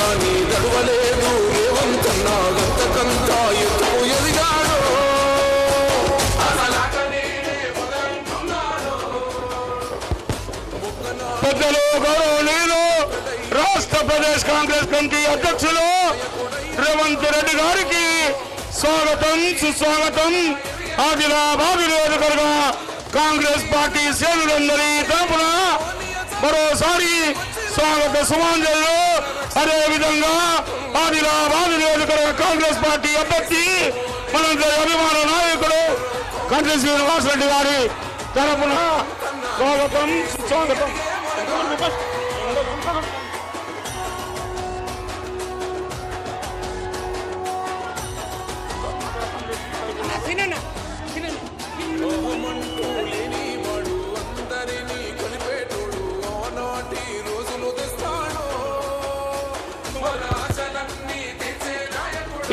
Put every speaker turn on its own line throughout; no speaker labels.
గాని గడవలేదు రేవంతన్నా గంతకంతా ఎత్తుకు ఎదిగాడు
పెద్దలు గౌరవనీయులు రాష్ట్ర ప్రదేశ్ కాంగ్రెస్ కమిటీ అధ్యక్షులు రేవంత్ రెడ్డి గారికి స్వాగతం సుస్వాగతం. ఆదిలాబాద్ నియోజకవర్గ కాంగ్రెస్ పార్టీ శ్రేణులందరి తరపున మరోసారి స్వాగత సుమాంజలు. అదేవిధంగా ఆదిలాబాద్ నియోజకవర్గ కాంగ్రెస్ పార్టీ అభ్యర్థి మనందరి అభిమాన నాయకుడు కంటి శ్రీనివాసరెడ్డి గారి తరపున స్వాగతం సుస్వాగతం.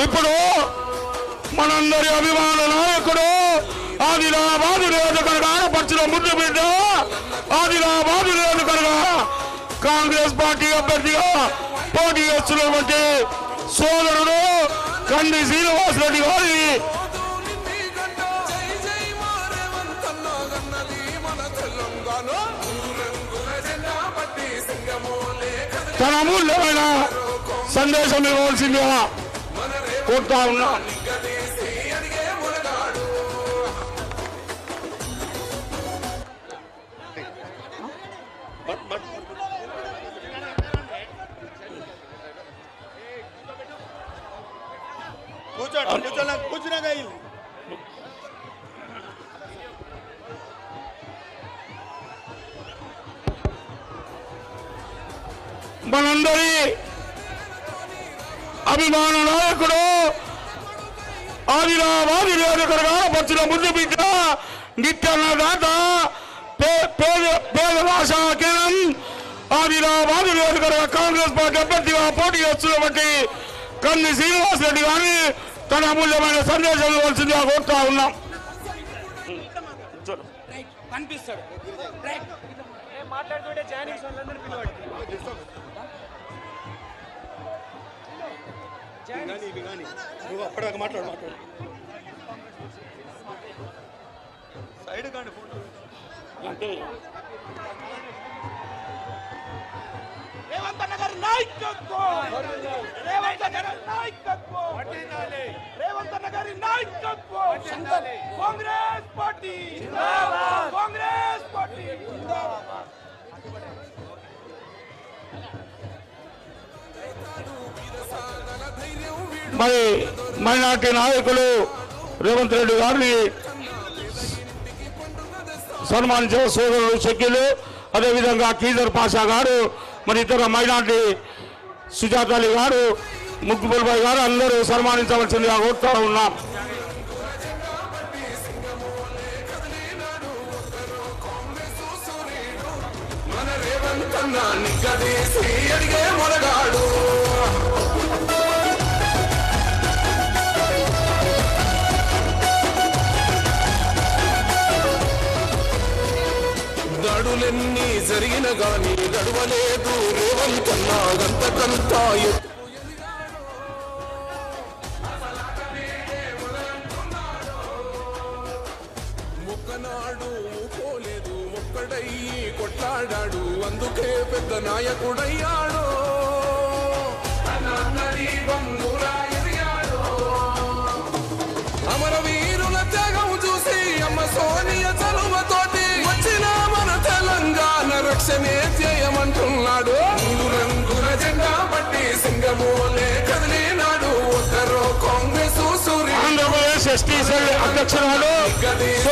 ఇప్పుడు మనందరి అభిమాన నాయకుడు ఆదిలాబాద్ నియోజకవర్గ ఆడపడుచుల ముద్దు బిడ్డ ఆదిలాబాద్ నియోజకవర్గ కాంగ్రెస్ పార్టీ అభ్యర్థిగా పోటీ చేస్తున్నటువంటి సోదరుడు కంది శ్రీనివాసరెడ్డి గారి తన అమూల్యమైన సందేశం ఇవ్వవలసిందిగా కోరుతా ఉన్నా. మనందరి అభిమాన నాయకుడు ఆదిలాబాద్ నియోజకవర్గ పచ్చుల ముద్దు బిడ్డ నిత్యాన్నదాత పేద భాషా కేంద్రం ఆదిలాబాద్ నియోజకవర్గ కాంగ్రెస్ పార్టీ అభ్యర్థిగా పోటీ చేస్తున్నటువంటి కంది శ్రీనివాసరెడ్డి గారిని తన అమూల్యమైన సందేశం ఇవ్వాల్సిందిగా కోరుతా ఉన్నాం.
రేవంత్ అన్న గారి నాయకత్వం, రేవంత్ అన్న గారి నాయకత్వం, రేవంత్ అన్న గారి నాయకత్వం. కాంగ్రెస్ పార్టీ జిందాబాద్, కాంగ్రెస్ పార్టీ జిందాబాద్.
మరి మైనార్టీ నాయకులు రేవంత్ రెడ్డి గారిని సన్మానించే సోదరులు షకీలు, అదేవిధంగా కీజర్ పాషా గారు, మరి ఇతర మైనార్టీ సుజాత అలీ గారు, ముక్బుల్ భాయ్ గారు అందరూ సన్మానించవలసిందిగా కోరుతా ఉన్నాం.
గడులెన్ని జరిగిన గాని గడవలేదు రేవంతన్నా గంతకంతా ఒక్కనాడు పోలేదు ఒక్కడయ్యి కొట్లాడాడు అందుకే పెద్ద నాయకుడయ్యాడు. అమరవీరుల త్యాగం చూసి అమ్మ సోనియ చలువతోటి వచ్చిన మన తెలంగాణ రక్షణే చేయమంటున్నాడు. రంగుల జెండా పట్టి సింగమోలే కదిలినాడు. ఒక్కరో కాంగ్రెస్ సూర్యుడు.
ఆంధ్రప్రదేశ్ ఎస్టీ సెల్ అధ్యక్షురాలు